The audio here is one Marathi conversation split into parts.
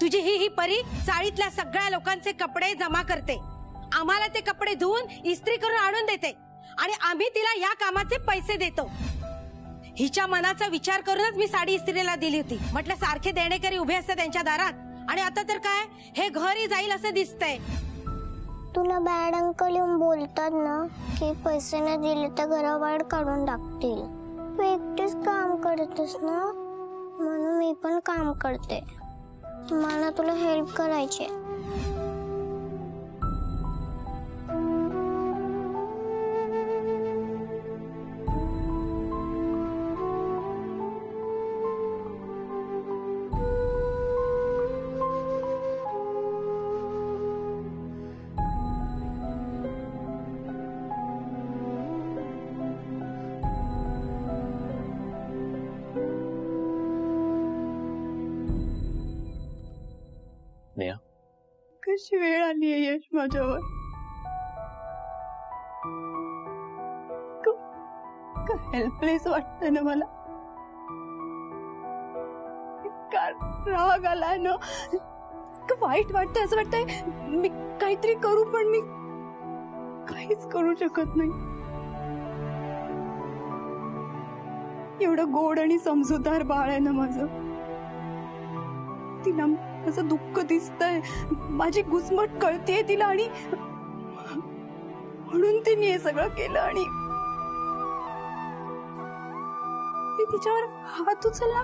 तुझी ही परी चाळीतल्या सगळ्या लोकांचे कपडे जमा करते, आम्हाला ते कपडे धुवून इस्त्री करून आणून देते आणि आम्ही तिला या कामाचे पैसे देतो. हिच्या मनाचा विचार करूनच मी साडी इस्त्रीला दिली होती. म्हटलं सारखे देणेकरी उभे असते त्यांच्या दारात आणि आता तर काय हे घरही जाईल असं दिसतंय. तुला बॅड अंकल येऊन बोलतात ना की पैसे न दिले तर घराबाहेर काढून टाकतील. तू एकटीच काम करतेस ना, म्हणून मी पण काम करते. मला तुला हेल्प करायची. नेहा, कशी वेळ आली आहे यश माझ्यावर. हेल्पलेस वाटतंय ना मला. का राग आलाय ना, का वाईट वाटतंय. असं वाटतंय मी काहीतरी करू पण मी काहीच करू शकत नाही. एवढं गोड आणि समजूतदार बाळ आहे ना माझं. तिला असं दुःख दिसतंय, माझी घुसमट कळतेय तिला आणि म्हणून तिने हे सगळं केलं. आणि ती तिच्यावर हात उचलला.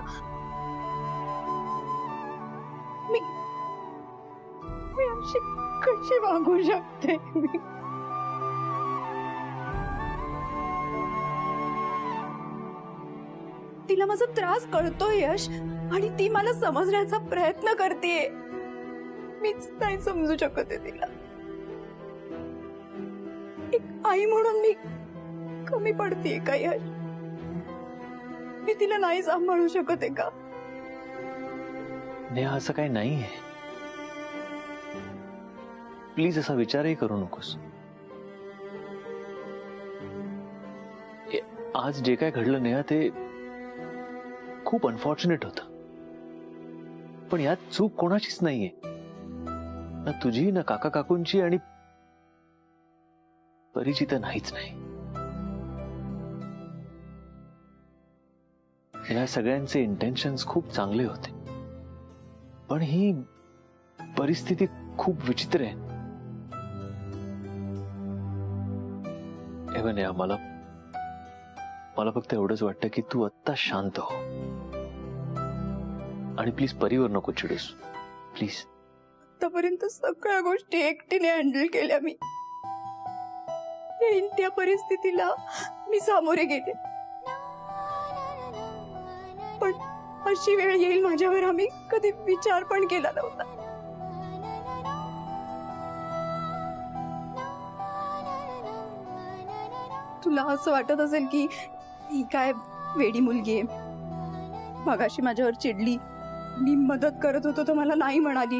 मी अशी कशी वागू शकते. तिला माझा त्रास कळतोय यश, आणि ती मला समजण्याचा प्रयत्न करतेय. मीच नाही समजू शकत आहे तिला. एक आई म्हणून मी कमी पडतेय का यश? मी तिला नाही सांभाळू शकत आहे का? नेहा, असं काही नाहीये. प्लीज असा विचारही करू नकोस. आज जे काय घडलं नेहा, ते खूप अनफॉर्च्युनेट होतं. पण यात चूक कोणाचीच नाहीये, ना तुझी, ना काका काकूंची, आणि परीची तर नाहीच नाही. या सगळ्यांचे इंटेन्शन्स खूप चांगले होते, पण ही परिस्थिती खूप विचित्र आहे. नेहा, मला फक्त एवढंच वाटतं की तू आत्ता शांत हो आणि प्लीज परीवर नको चिडूस. प्लीज. आतापर्यंत सगळ्या गोष्टी एकटीने हँडल केल्या मी. येईन त्या परिस्थितीला मी सामोरे गेले, पण अशी वेळ येईल माझ्यावर आम्ही कधी विचार पण केला नव्हता. तुला असं वाटत असेल की ही काय वेडी मुलगी आहे, मगाशी माझ्यावर चिडली, मी मदत करत होतो तर मला नाही म्हणाली,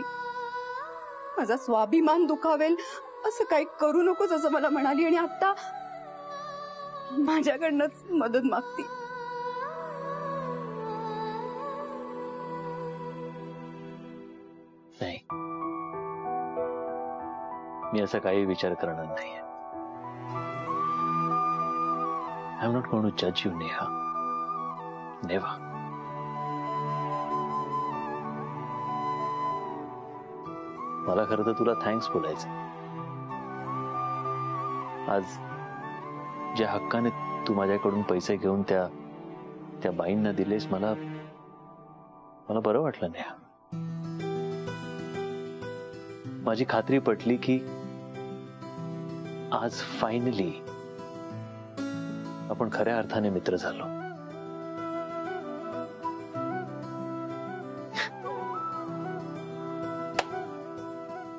माझा स्वाभिमान दुखावेल असं काही करू नकोस असं मला म्हणाली, आणि आता माझ्याकडनंच मदत मागती. नाही, मी असा काही विचार करणार नाही. I am not going to जज यू नेहा. नेव्हर. मला खरं तर तुला थँक्स बोलायचं. आज ज्या हक्काने तू माझ्याकडून पैसे घेऊन त्या बाईंना दिलेस, मला बरं वाटलं नेहा. माझी खात्री पटली की आज फायनली आपण खऱ्या अर्थाने मित्र झालो.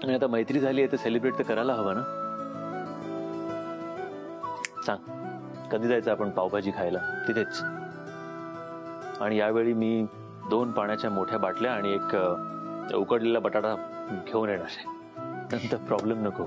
आणि आता मैत्री झाली आहे तर सेलिब्रेट तर करायला हवं ना. सांग, कधी जायचं आपण पावभाजी खायला तिथेच? आणि यावेळी मी 2 पाण्याच्या मोठ्या बाटल्या आणि एक उकडलेला बटाटा घेऊन येणार आहे. नंतर प्रॉब्लेम नको.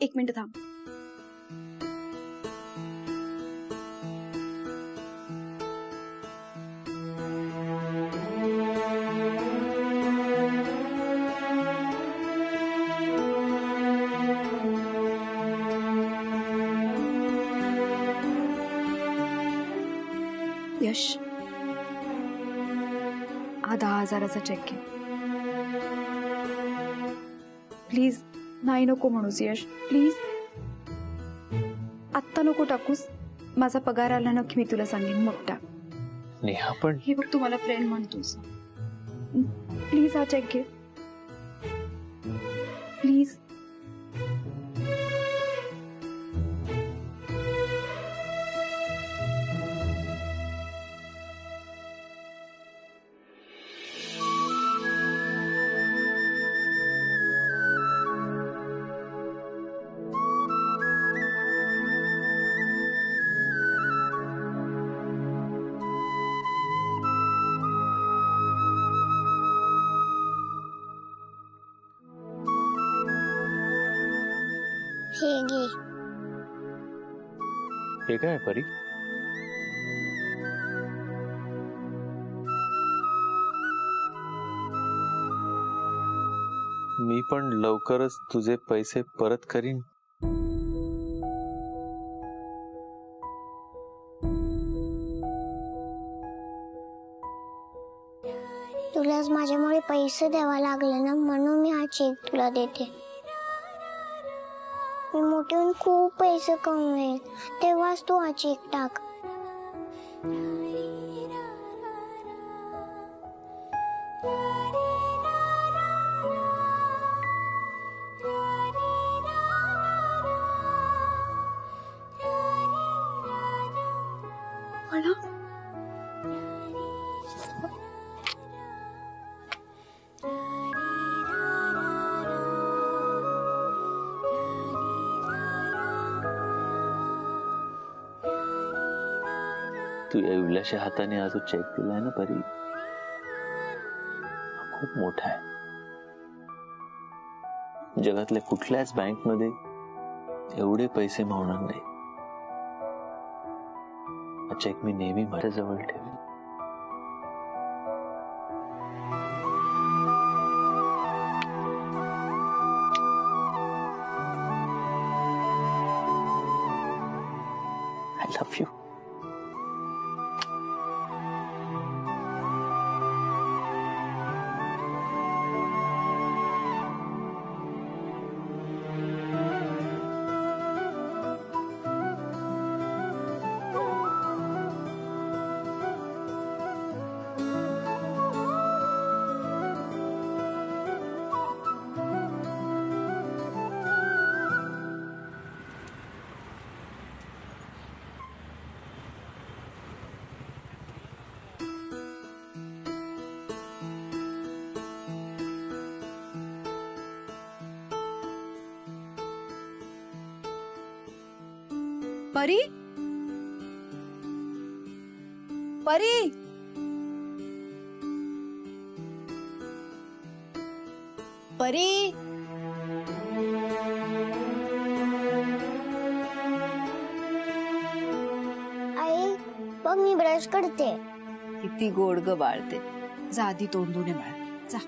एक मिनिट थांब. यश, हा 10,000चा चेक घे. प्लीज नाही नको म्हणूस यश, प्लीज. आत्ता नको टाकूस. माझा पगार आला ना की मी तुला सांगेन, मग टाक. नेहा पण हे बघ, तू मला फ्रेंड म्हणतोस. प्लीज हा चेक घे, प्लीज. हे घे. हे काय परी? मी पण लवकरच तुझे पैसे परत करीन. तुलाच माझ्यामुळे पैसे द्यावा लागले ना, म्हणून मी हा चेक तुला देते. मी मोठी होऊन खूप पैसे कमवेल, तेव्हाच तू हा चेक टाक. म्हणा, तू या विलाशी हाताने हा जो चेक दिलाय ना परी, हा खूप मोठा आहे. जगातल्या कुठल्याच बँक मध्ये एवढे पैसे मावणार नाही. हा चेक मी नेहमी माझ्या जवळ ठेवेन. I love you. परी, परी, परी. आई बघ, मी ब्रश करते. किती गोड ग बाळते. जा आधी तोंड धुणे बाळ, जा.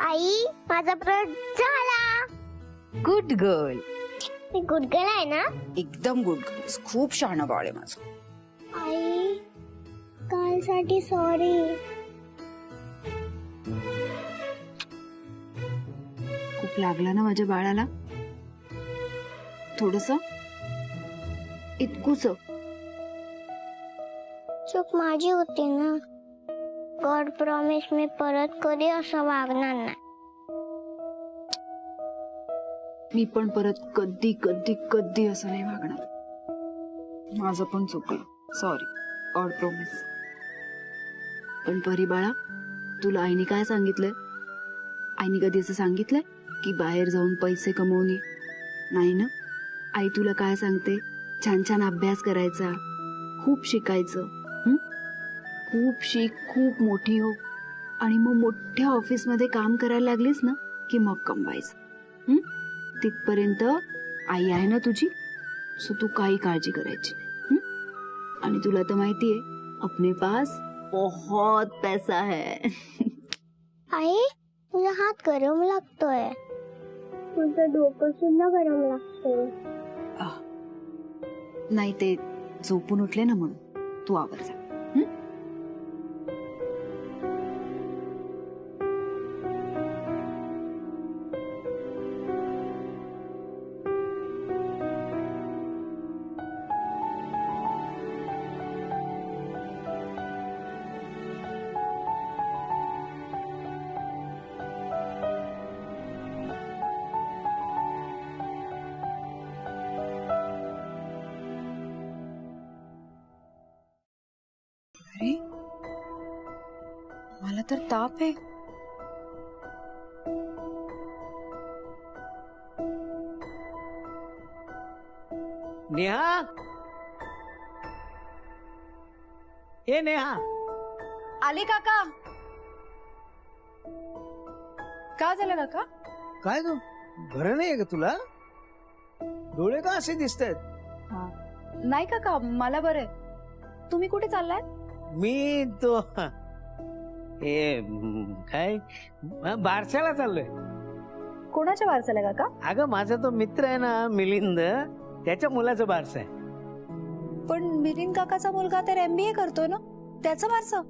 आई, माझा ब्रश झाला. Good girl. मी गुड गर्ल आहे ना? एकदम गुड गर्ल. खूप शहाणं बाळ आहे माझं. आई, कालसाठी सॉरी. खूप लागला ना माझ्या बाळाला? थोडस, इतकुस. चूक माझी होती ना. गॉड प्रॉमिस, मी परत कधी असं वागणार नाही. मी पण परत कधी कधी कधी असं नाही वागणार. माझं पण चुकलं, सॉरी. God promise. पण परी बाळा, तुला आईने काय सांगितलंय? आईने कधी असं सांगितलंय की बाहेर जाऊन पैसे कमवणे? नाही ना. आई तुला काय सांगते? छान छान अभ्यास करायचा, खूप शिकायचं. हं? खूप शिक, खूप मोठी हो आणि मग मोठ्या ऑफिसमध्ये काम करायला लागलीस ना की मग कमवायचं. हं? तिथपर्यंत आई आहे ना तुझी, सो तू काही काळजी करायची नाही. हं? आणि तुला तर माहितीये अपने पास बहुत पैसा है. आई तुझा हात गरम लागतोय. तुझं डोकं सुद्धा गरम लागतोय. नाही ते झोपून उठले ना म्हणून. तू आवर जा. हं? अरे मला तर ताप आहे. नेहा, ए नेहा, आले काका. का झालं काका? काय ग बरं नाहीये का तुला? डोळे का असे दिसतायत? नाही काका मला बरं आहे. तुम्ही कुठे चाललाय? मी तो हे काय बारशाला चाललोय. कोणाच्या वारसाला काका? अगं माझा तो मित्र आहे ना मिलिंद, त्याच्या मुलाचं बारस आहे. पण मिलिंद काकाचा मुलगा तर MBA करतोय ना, त्याचं वारसा?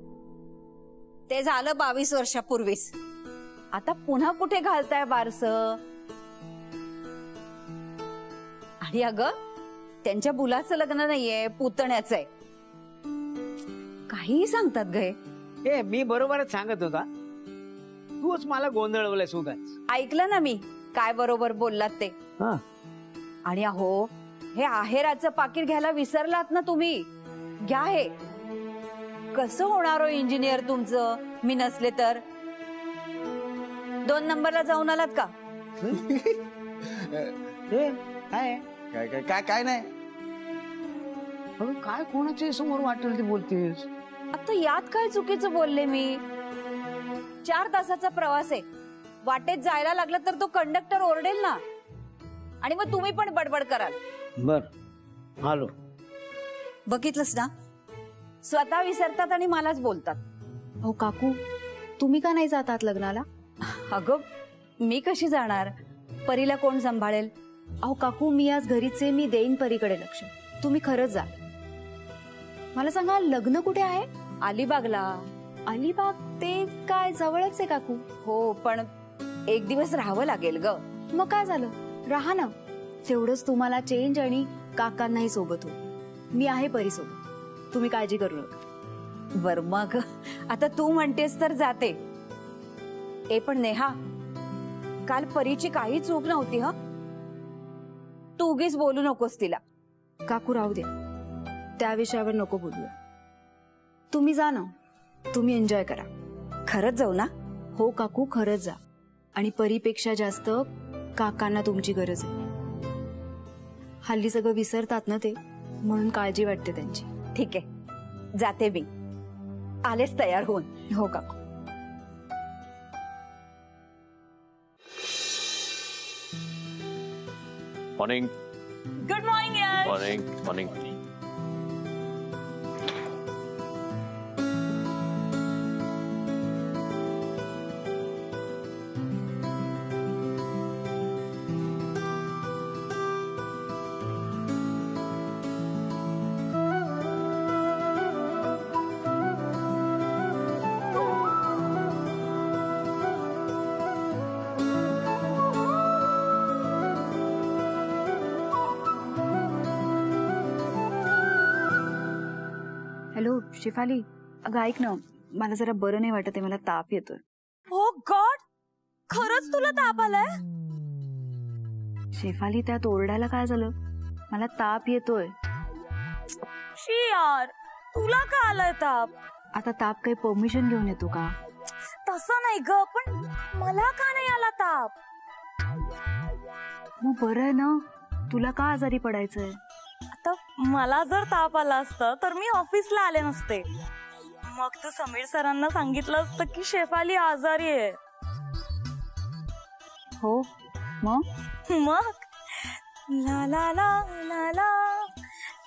ते झालं 22 वर्षापूर्वीच. आता पुन्हा कुठे घालताय बारस? आणि अगं त्यांच्या मुलाचं लग्न नाहीये, पुतण्याचं आहे. काहीही सांगतात गे. हे मी बरोबरच सांगत होता, तूच मला गोंधळवलंयस उगाच. ऐकलं ना मी काय बरोबर बोललात ते. हा. आणि अहो हे आहेराचं पाकिट घ्यायला विसरलात ना तुम्ही. घ्या हे. कसं होणार हो इंजिनियर तुमचं मी नसले तर? 2 नंबरला जाऊन आलात का? हे काय काय काय काय काय नाही. अगं काय कोणाच्या समोर वाटेल ते बोलतेस? आता यात काय चुकीचं बोलले मी? 4 तासाचा प्रवास आहे. वाटेत जायला लागलं तर तो कंडक्टर ओरडेल ना, आणि मग तुम्ही पण बडबड कराल. बर आलो. बघितलंस ना, स्वतः विसरतात आणि मलाच बोलतात. हो काकू, तुम्ही का नाही जातात लग्नाला? अगं मी कशी जाणार? परीला कोण सांभाळेल? अहो काकू, मी आज घरीच आहे, मी देईन परीकडे लक्ष. तुम्ही खरंच जा. मला सांगा, लग्न कुठे आहे? अलिबागला. अलिबाग ते काय जवळच आहे काकू? हो, पण 1 दिवस राहावं लागेल ग. मग काय झालं, राहा ना. तेवढंच तुम्हाला चेंज आणि काकांनाही सोबत हो. मी आहे परी सोबत, तुम्ही काळजी करू नका. बर मग आता तू म्हणतेस तर जाते. ए पण नेहा, काल परीची काही चूक नव्हती. ह तू उगीच बोलू नकोस तिला. काकू राहू द्या, त्या विषयावर नको बोलूया. तुम्ही जा ना, तुम्ही एन्जॉय करा. खरंच जाऊ ना? हो काकू, खरंच जा. आणि परीपेक्षा जास्त काकांना तुमची गरज आहे. हल्ली सगळं विसरतात ना ते, म्हणून काळजी वाटते त्यांची. ठीक आहे, जाते मी. आलेच तयार होऊन. हो काकू. मॉर्निंग. गुड मॉर्निंग यार. मॉर्निंग. मॉर्निंग. हॅलो शेफाली, अगं ऐक ना, मला जरा बरं नाही वाटत आहे, मला ताप येतोय. ओ गॉड, खरंच तुला ताप आलाय? शेफाली, त्यात ओरडायला काय झालं? मला ताप येतोय. शी यार, तुला का आलाय ताप? आता ताप काही परमिशन घेऊन येतो का? तसं नाही ग, पण मला का नाही आला ताप? मग बरं आहे ना, तुला का आजारी पडायचंय? आता मला जर ताप आला असता तर मी ऑफिसला आले नसते. मग तू समीर सरांना सांगितलं असतं की शेफाली आजारी आहे. हो मग मग ला ला ला ला ला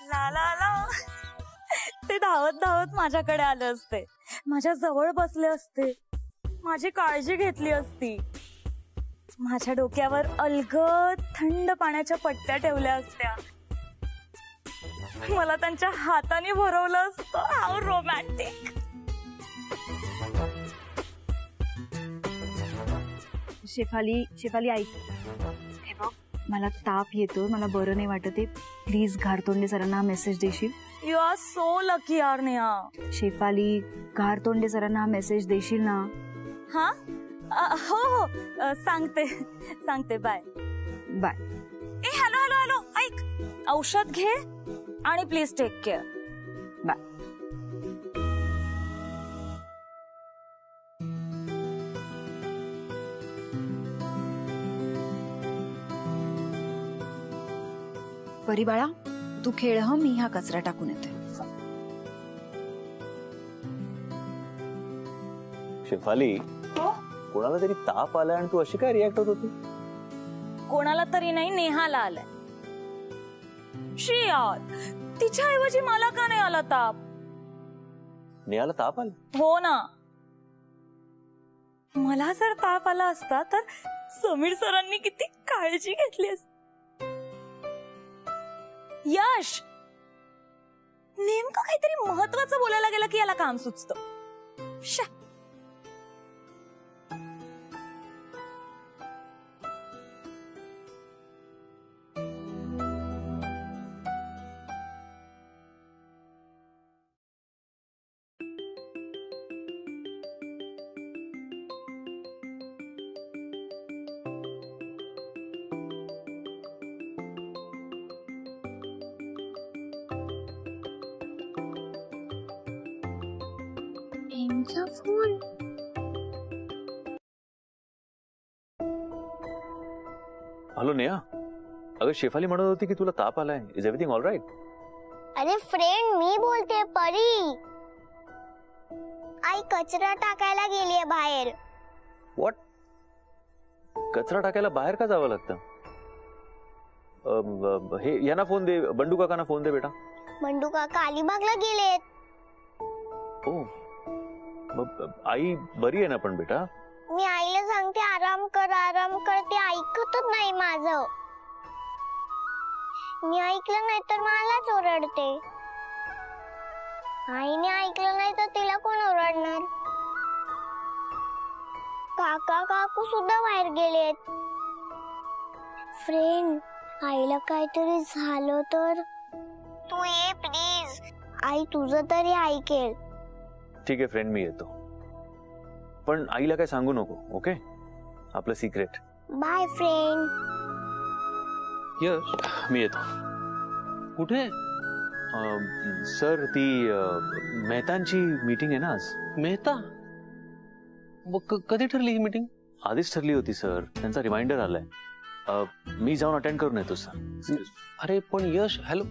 ला ला ला ते धावत धावत माझ्याकडे आले असते, माझ्या जवळ बसले असते, माझी काळजी घेतली असती, माझ्या डोक्यावर अलगद थंड पाण्याच्या पट्ट्या ठेवल्या असत्या, मला त्यांच्या हाताने भरवलं असतं. How romantic. शेफाली ऐक, हे बघ मला ताप येतो, मला बरं नाही वाटत आहे, प्लीज घारतोंडे सरांना मेसेज देशील. यू आर सो लकी यार नेहा. शेफाली घारतोंडे सरांना मेसेज देशील ना. हा हो हो सांगते. Bye bye. ए हॅलो ऐक, औषध घे आणि प्लीज टेक केअर. बाय. परी बाळा तू खेळ ह, मी हा कचरा टाकून येते. शेफाली, कोणाला तरी ताप आला आणि तू अशी काय रिॲक्ट होत होती? कोणाला तरी नाही, नेहाला आलाय. शी यार, तिच्याऐवजी मला का नाही आला ताप? नेहाला ताप आला? हो ना, मला जर ताप आला असता तर समीर सरांनी किती काळजी घेतली असती. यश नेमकं काहीतरी महत्वाचं बोलायला गेलं की याला काम सुचतं. यांचा फोन. हॅलो नेहा, अगं शेफाली म्हणत होती की तुला ताप आलाय. Is everything all right? अरे फ्रेंड, मी बोलते परी. आई कचरा टाकायला गेलीये बाहेर. व्हॉट? कचरा टाकायला बाहेर का जावं लागतं? हे यांना फोन दे, बंडू काकांना फोन दे बेटा. बंडू काका अलिबागला गेलेत. हो, मग आई बरी आहे ना पण बेटा? मी आईला सांगते आराम कर, ते ऐकतच नाही माझं. मी ऐकलं नाही तर मलाच ओरडते. आईने ऐकलं नाही तर तिला कोण ओरडणार? काका काकू सुद्धा बाहेर गेलेत. फ्रेंड, आईला काहीतरी झालं तर तू ये प्लीज. आई तुझं तरी ऐकेल. ठीक आहे फ्रेंड, मी येतो, पण आईला काय सांगू नको. ओके, आपलं सिक्रेट. Bye friend. यश, मी येतो. कुठे? सर, ती मेहतांची मीटिंग आहे ना आज. मेहता? कधी ठरली ही मीटिंग? आधीच ठरली होती सर, त्यांचा रिमाइंडर आलाय. मी जाऊन अटेंड करून येतो सर. अरे पण यश, हॅलो.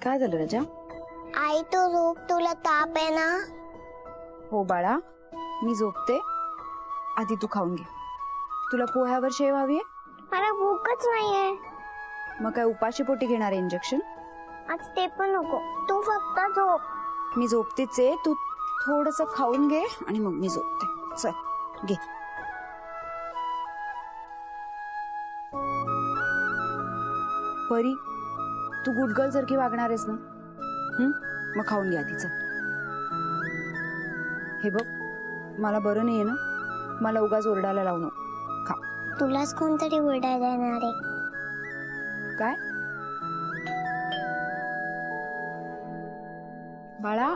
काय झालं राजा? आई तो झोप, तुला ताप आहे ना? हो बाळा, मी झोपते, आधी तू खाऊन घे. तुला पोह्यावर शेव हवी आहे? मला भूकच नाहीये. मग काय उपाशी पोटी घेणार इंजेक्शन? आज ते पण नको, तू फक्त झोप. मी झोपतेच आहे, तू थोडस खाऊन घे आणि मग मी झोपते. चल घे. परी, तू गुड गर्ल सारखी वागणार आहेस ना? मग खाऊन घे आधीच. हे बघ, मला बरं नाहीये ना, मला उगाच ओरडायला लावू नको. खा. तुलाच कोणतरी ओरडायला येणार आहे. काय बाळा?